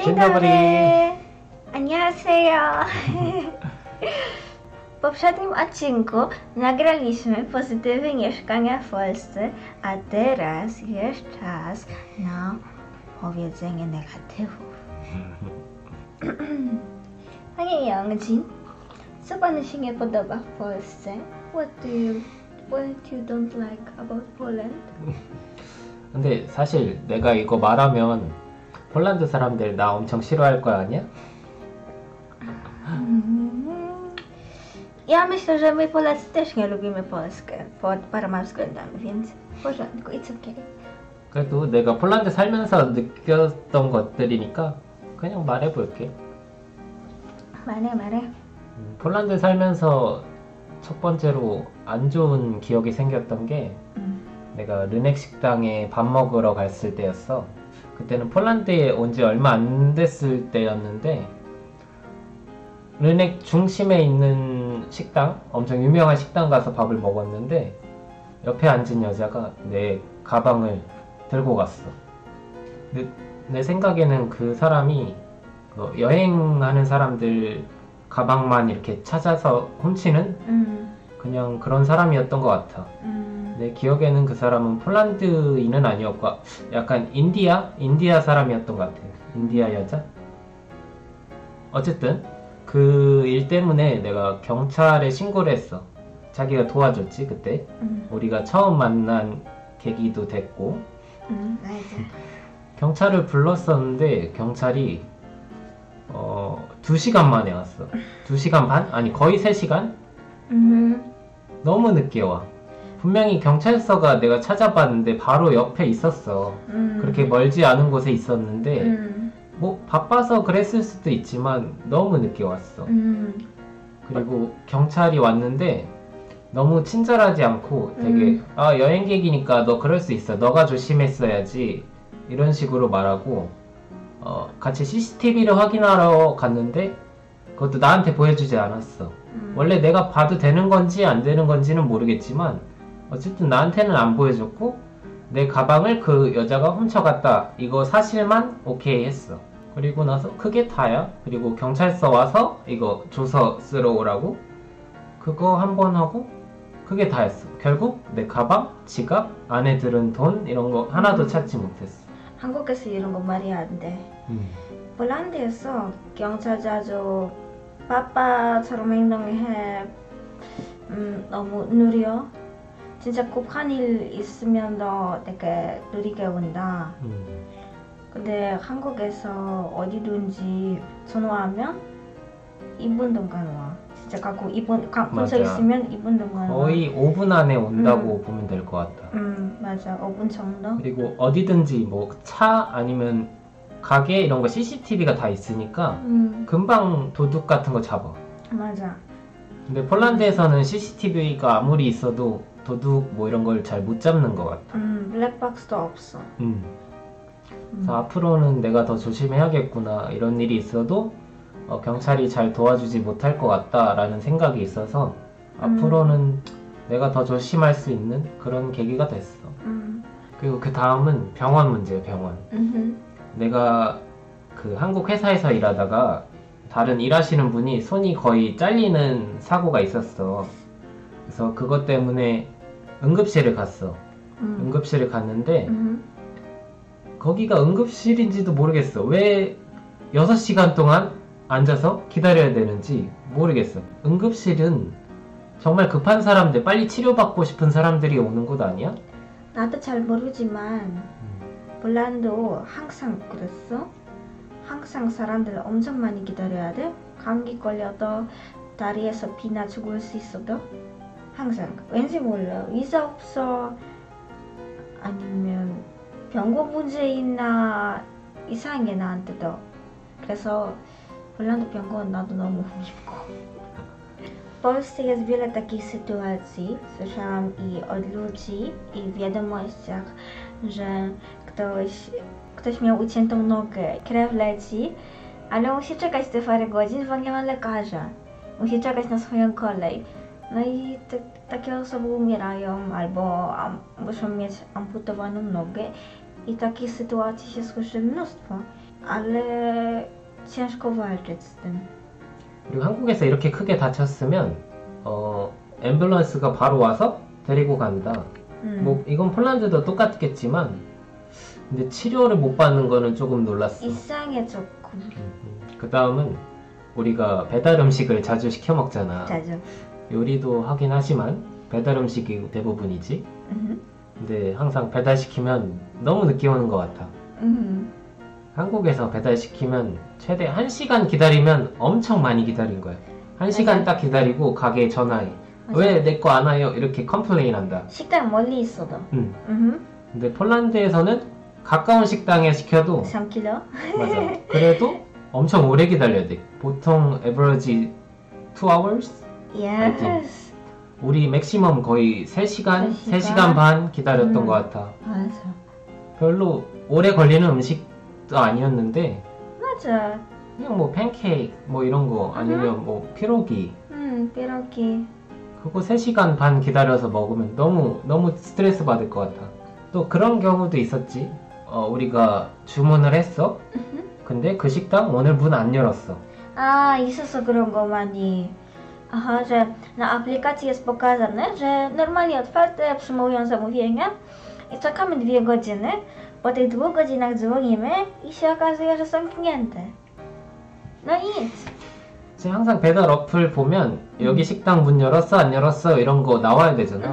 Dzień dobry! Annyeonghaseyo! W poprzednim odcinku nagraliśmy pozytywy mieszkania w Polsce, a teraz jest czas na powiedzenie negatywów. Panie Youngjin, co panu się nie podoba w Polsce? What you don't like about Poland? 근데 사실 내가 이거 말하면 폴란드 사람들 나 엄청 싫어할 거 아니야? Ja myślę, że my Polacy też nie lubimy Polskę pod paroma względami, więc w porządku, it's okay. 그래도 내가 폴란드 살면서 느꼈던 것들이니까 그냥 말해볼게. 말해. 폴란드 살면서 첫 번째로 안 좋은 기억이 생겼던 게 내가 르넥 식당에 밥 먹으러 갔을 때였어. 그때는 폴란드에 온 지 얼마 안 됐을 때였는데 르넥 중심에 있는 식당, 엄청 유명한 식당 가서 밥을 먹었는데 옆에 앉은 여자가 내 가방을 들고 갔어. 내 생각에는 그 사람이 여행하는 사람들 가방만 이렇게 찾아서 훔치는 그냥 그런 사람이었던 것 같아. 내 기억에는 그 사람은 폴란드인은 아니었고 약간 인디아 사람이었던 것 같아. 인디아 여자? 어쨌든 그 일 때문에 내가 경찰에 신고를 했어. 자기가 도와줬지 그때. 우리가 처음 만난 계기도 됐고. 맞아. 경찰을 불렀었는데 경찰이 2시간 만에 왔어. 2시간 반? 아니 거의 3시간? 너무 늦게 와. 분명히 경찰서가 내가 찾아봤는데 바로 옆에 있었어. 그렇게 멀지 않은 곳에 있었는데 뭐 바빠서 그랬을 수도 있지만 너무 늦게 왔어. 그리고 경찰이 왔는데 너무 친절하지 않고 되게 여행객이니까 너 그럴 수 있어. 너가 조심했어야지. 이런 식으로 말하고 같이 CCTV를 확인하러 갔는데 그것도 나한테 보여주지 않았어. 원래 내가 봐도 되는 건지 안 되는 건지는 모르겠지만 어쨌든 나한테는 안 보여줬고 내 가방을 그 여자가 훔쳐갔다 이거 사실만 오케이 했어. 그리고 나서 그게 다야. 그리고 경찰서 와서 이거 조서 쓰러 오라고 그거 한 번 하고 그게 다였어. 결국 내 가방, 지갑, 안에 들은 돈 이런 거 하나도 찾지 못했어. 한국에서 이런 거 말이 안 돼. 폴란드에서 경찰 자주 빠빠처럼 행동해. 너무 느려. 진짜 급한 일 있으면 너 되게 느리게 온다. 근데 한국에서 어디든지 전화하면 2분 동안 와. 진짜 갖고 2분 근처 있으면 2분 동안 와. 거의 5분 안에 온다고 보면 될 것 같다. 맞아. 5분 정도. 그리고 어디든지 뭐 차 아니면 가게 이런 거 CCTV가 다 있으니까 금방 도둑 같은 거 잡아. 맞아. 근데 폴란드에서는 CCTV가 아무리 있어도 도둑 뭐 이런 걸 잘 못 잡는 것 같아. 블랙박스도 없어. 그래서 앞으로는 내가 더 조심해야겠구나. 이런 일이 있어도 경찰이 잘 도와주지 못할 것 같다라는 생각이 있어서 앞으로는 내가 더 조심할 수 있는 그런 계기가 됐어. 그리고 그 다음은 병원 문제야, 병원. 내가 그 한국 회사에서 일하다가 다른 일하시는 분이 손이 거의 잘리는 사고가 있었어. 그래서 그것 때문에 응급실을 갔어. 응급실을 갔는데 거기가 응급실인지도 모르겠어. 왜 6시간 동안 앉아서 기다려야 되는지 모르겠어. 응급실은 정말 급한 사람들, 빨리 치료받고 싶은 사람들이 오는 곳 아니야? 나도 잘 모르지만 폴란드도 항상 그랬어. 항상 사람들 엄청 많이 기다려야 돼. 감기 걸려도 다리에서 피나 죽을 수 있어도 항상. 왠지 몰라. 의사 없어. 아니면 병원 문제 있나 이상해 나한테도. 그래서 폴란드 병원 nato 너무 szybko. W Polsce jest wiele takich sytuacji, słyszałam i od ludzi, i w wiadomościach, że ktoś miał uciętą nogę, krew leci, ale musi czekać te parę godzin, bo nie ma lekarza. Musi czekać na swoją kolej. No i takie osoby umierają albo muszą mieć amputowaną nogę i takich sytuacji się słyszy mnóstwo. Ale ciężko walczyć z tym. 그리고 한국에서 이렇게 크게 다쳤으면 앰뷸런스가 바로 와서 데리고 간다. 뭐 이건 폴란드도 똑같겠지만 근데 치료를 못 받는 거는 조금 놀랐어. 이상해 조금. 그 다음은 우리가 배달 음식을 자주 시켜 먹잖아. 자주. 요리도 하긴 하지만 배달 음식이 대부분이지. 근데 항상 배달 시키면 너무 늦게 오는 것 같아. 한국에서 배달 시키면 최대 1시간 기다리면 엄청 많이 기다린 거야. 1시간 딱 기다리고 가게에 전화해. 왜 내 거 안 와요? 이렇게 컴플레인 한다. 식당 멀리 있어도. 근데 폴란드에서는 가까운 식당에 시켜도 3km? 맞아. 그래도 엄청 오래 기다려야 돼. 보통 average 2 hours? Yes. 우리 맥시멈 거의 3시간, 3시간 반 기다렸던 것 같아. 맞아. 별로 오래 걸리는 음식도 아니었는데 맞아. 그냥 뭐 팬케이크 뭐 이런 거 아니면 뭐 피로기 피로기. 그거 3시간 반 기다려서 먹으면 너무 스트레스 받을 것 같아. 또 그런 경우도 있었지. 우리가 주문을 했어. 근데 그 식당 오늘 문 안 열었어. A, 있었어 그런 거 많이. Aha, że na aplikacji jest pokazane, że normalnie otwarte przyjmują zamówienia i czekamy 2 godziny. Po tych 2 godzinach dzwonimy i się okazuje, że zamknięte. No nic. 지금 항상 배달 어플 보면 여기 식당 문 열었어 안 열었어 이런 거 나와야 되잖아.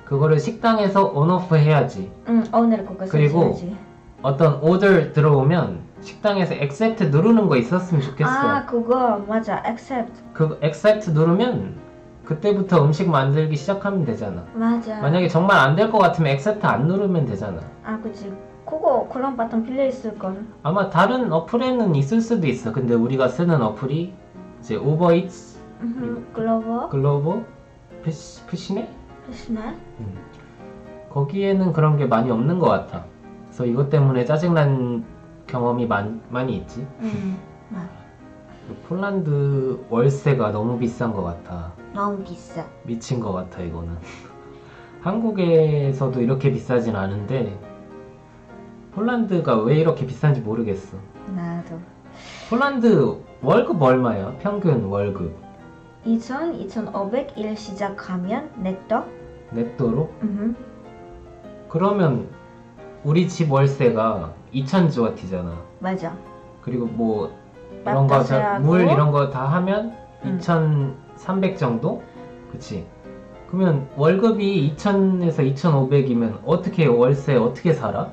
그거를 식당에서 온오프 해야지. 오늘 그거 그리고 설치해야지. 어떤 오더 들어오면 식당에서 accept 누르는 거 있었으면 좋겠어. 아, 그거 맞아. accept. 그 accept 누르면 그때부터 음식 만들기 시작하면 되잖아. 맞아. 만약에 정말 안 될 것 같으면 accept 안 누르면 되잖아. 아, 그치. 그거 그런 버튼 빌려 있을 걸. 아마 다른 어플에는 있을 수도 있어. 근데 우리가 쓰는 어플이 이제 우버이츠, 글로버, 푸시네? 푸시네? 거기에는 그런 게 많이 없는 것 같아. 그래서 이것 때문에 짜증난 경험이 많이 있지. 폴란드 월세가 너무 비싼 것 같아. 너무 비싸. 미친 것 같아 이거는. 한국에서도 이렇게 비싸진 않은데 폴란드가 왜 이렇게 비싼지 모르겠어. 나도. 폴란드 월급 얼마야? 평균 월급 2,500 일 시작하면 넷도? 넷도로? 그러면 우리 집 월세가 2,000주와티잖아. 맞아. 그리고 뭐 이런 거, 물 이런 거 다 하면 2,300 정도? 그치? 그러면 월급이 2,000에서 2,500이면 어떻게 월세 어떻게 살아?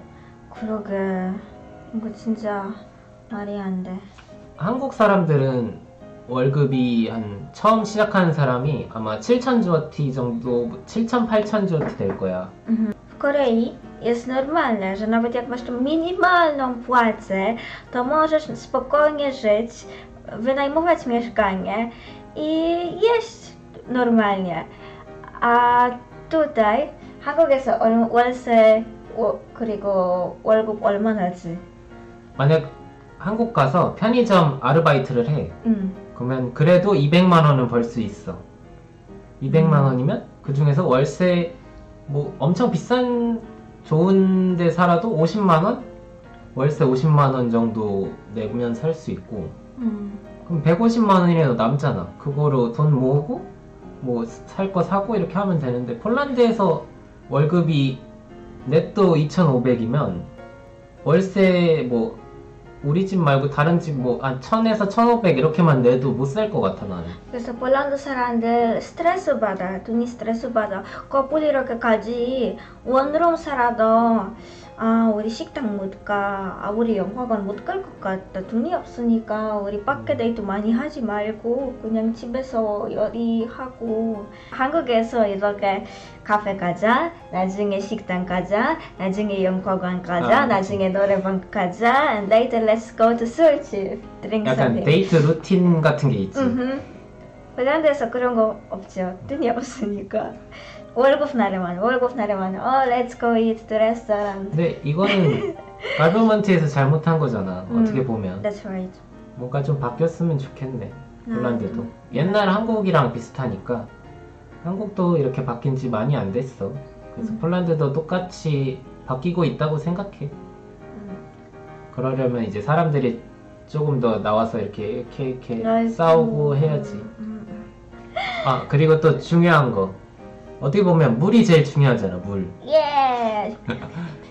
그러게. 이거 진짜 말이 안 돼. 한국 사람들은 월급이 처음 시작하는 사람이 아마 7,000주와티 정도, 7,000, 8,000주와티 될 거야. W Korei jest normalne, że nawet jak masz tą minimalną płacę, to możesz spokojnie żyć, wynajmować mieszkanie i jeść normalnie. A tutaj 한국에서 월세 그리고 월급 얼마나 지? 만약 한국 가서 편의점 아르바이트를 해. 그러면 그래도 200만 원은 벌 수 있어. 200만 원이면 그 중에서 월세 뭐 엄청 비싼 좋은 데 살아도 50만 원? 월세 50만 원 정도 내면 살 수 있고. 그럼 150만 원이라도 남잖아. 그거로 돈 모으고 뭐 살 거 사고 이렇게 하면 되는데 폴란드에서 월급이 넷도 2,500이면 월세 뭐 우리 집 말고 다른 집 뭐 1,000에서 1,500 이렇게만 내도 못 살 것 같아 나는. 그래서 폴란드 사람들 스트레스 받아. 돈이 스트레스 받아. 커플 이렇게까지 원룸 살아도 우리 식당 못 가. 우리 영화관 못 갈 것 같다. 돈이 없으니까 우리 밖에 데이트 많이 하지 말고 그냥 집에서 요리하고. 한국에서 이렇게 카페 가자, 나중에 식당 가자, 나중에 영화관 가자, 나중에 노래방 가자, and later let's go to 술집, drink 약간 something. 데이트 루틴 같은 게 있지. 폴란드에서 그런 거 없죠. 돈이 없으니까. 월급 나려면 let's go eat to restaurant. 근데 이거는 가버먼트에서 잘못한 거잖아. 어떻게 보면. That's right. 뭔가 좀 바뀌었으면 좋겠네. 폴란드도. 옛날 한국이랑 비슷하니까 한국도 이렇게 바뀐 지 많이 안 됐어. 그래서 폴란드도 똑같이 바뀌고 있다고 생각해. 그러려면 이제 사람들이 조금 더 나와서 이렇게 아이고. 싸우고 해야지. 아, 그리고 또 중요한 거. 어떻게 보면 물이 제일 중요하잖아, 물. 예.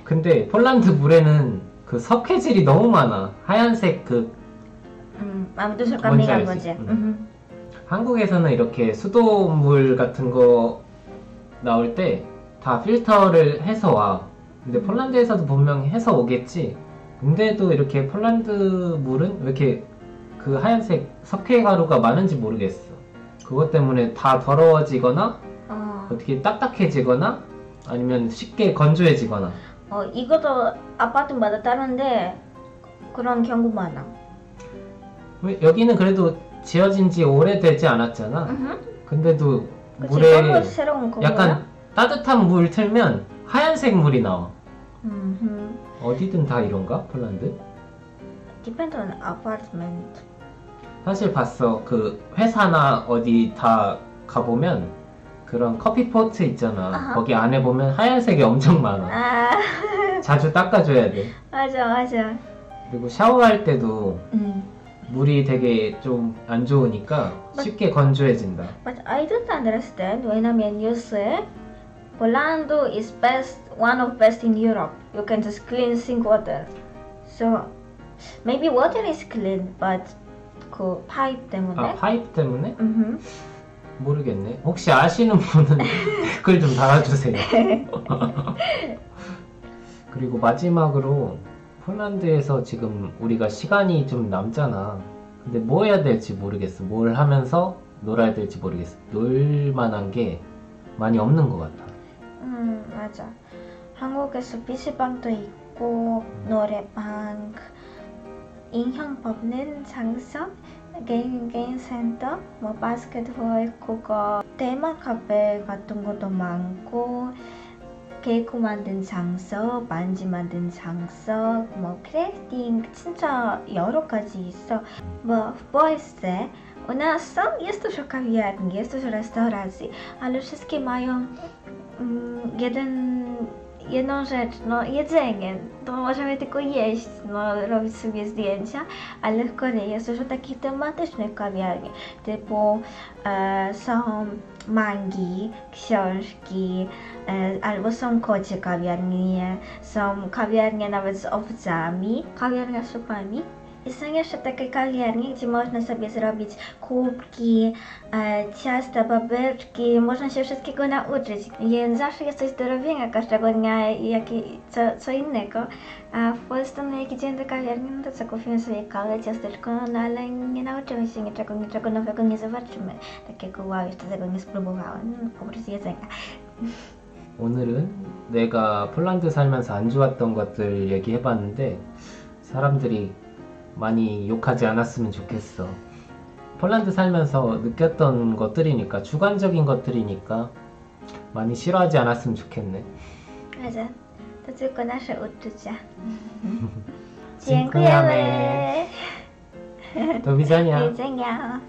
근데 폴란드 물에는 그 석회질이 너무 많아. 하얀색 그 아무도 술 뭔지 감미한 알지? 거지. 한국에서는 이렇게 수돗물 같은 거 나올 때 다 필터를 해서 와. 근데 폴란드에서도 분명히 해서 오겠지. 근데도 이렇게 폴란드 물은 왜 이렇게 그 하얀색 석회 가루가 많은지 모르겠어. 그것 때문에 다 더러워지거나 어떻게 딱딱해지거나 아니면 쉽게 건조해지거나. 이것도 아파트마다 다른데 그런 경우 많아. 왜 여기는 그래도 지어진 지 오래되지 않았잖아. 근데도 그치, 물에 너무 새로운 거야. 약간 따뜻한 물 틀면 하얀색 물이 나와. 음흠. 어디든 다 이런가? 폴란드? Depend on apartment. 사실 봤어. 그 회사나 어디 다 가보면 그런 커피포트 있잖아. 아하. 거기 안에 보면 하얀색이 엄청 많아. 아, 자주 닦아줘야 돼. 맞아. 그리고 샤워할 때도 물이 되게 좀 안 좋으니까 쉽게 건조해진다. But I don't understand. 왜냐면 요새 Poland is one of best in Europe. You can just clean sink water. So maybe water is clean, but 그 파이프 때문에. 아, 파이프 때문에? 음흠. 모르겠네. 혹시 아시는 분은 댓글 좀 달아주세요. 그리고 마지막으로 폴란드에서 지금 우리가 시간이 좀 남잖아. 근데 뭐 해야 될지 모르겠어. 뭘 하면서 놀아야 될지 모르겠어. 놀 만한 게 많이 없는 것 같아. 맞아. 한국에서 PC방도 있고 노래방, 인형 뽑는 장소, 게임 센터, 뭐 바스켓볼, 그거 테마 카페 같은 것도 많고 케이크 만든 장소, 반지 만든 장소, 뭐 크래프팅 진짜 여러 가지 있어. Bo w Polsce u nas są, jest dużo kawiarni, jest dużo restauracji, ale wszystkie mają jedną rzecz, no jedzenie, to możemy tylko jeść, no robić sobie zdjęcia, ale w Korei jest dużo takich tematycznych kawiarni, typu są mangi, książki, albo są kocie kawiarnie, są kawiarnie nawet z owcami, kawiarnia z supami. I są jeszcze takie kawiarnie, gdzie można sobie zrobić kubki, ciasta, babeczki, można się wszystkiego nauczyć. Więc zawsze jest coś do robienia każdego dnia, co innego. A w Polsce, no jak idziemy do kawiarni, no to co, kupimy sobie kawę, ciasteczko, no ale nie nauczymy się niczego nowego nie zobaczymy. Takiego wow, jeszcze tego nie spróbowałem, no, oprócz jedzenia. 오늘은 내가 폴란드 살면서 안 좋았던 것들 얘기해봤는데 사람들이 많이 욕하지 않았으면 좋겠어. 폴란드 살면서 느꼈던 것들이니까, 주관적인 것들이니까 많이 싫어하지 않았으면 좋겠네. 맞아. To tylko nasze uczucia. Dziękujemy. Do widzenia. Do widzenia.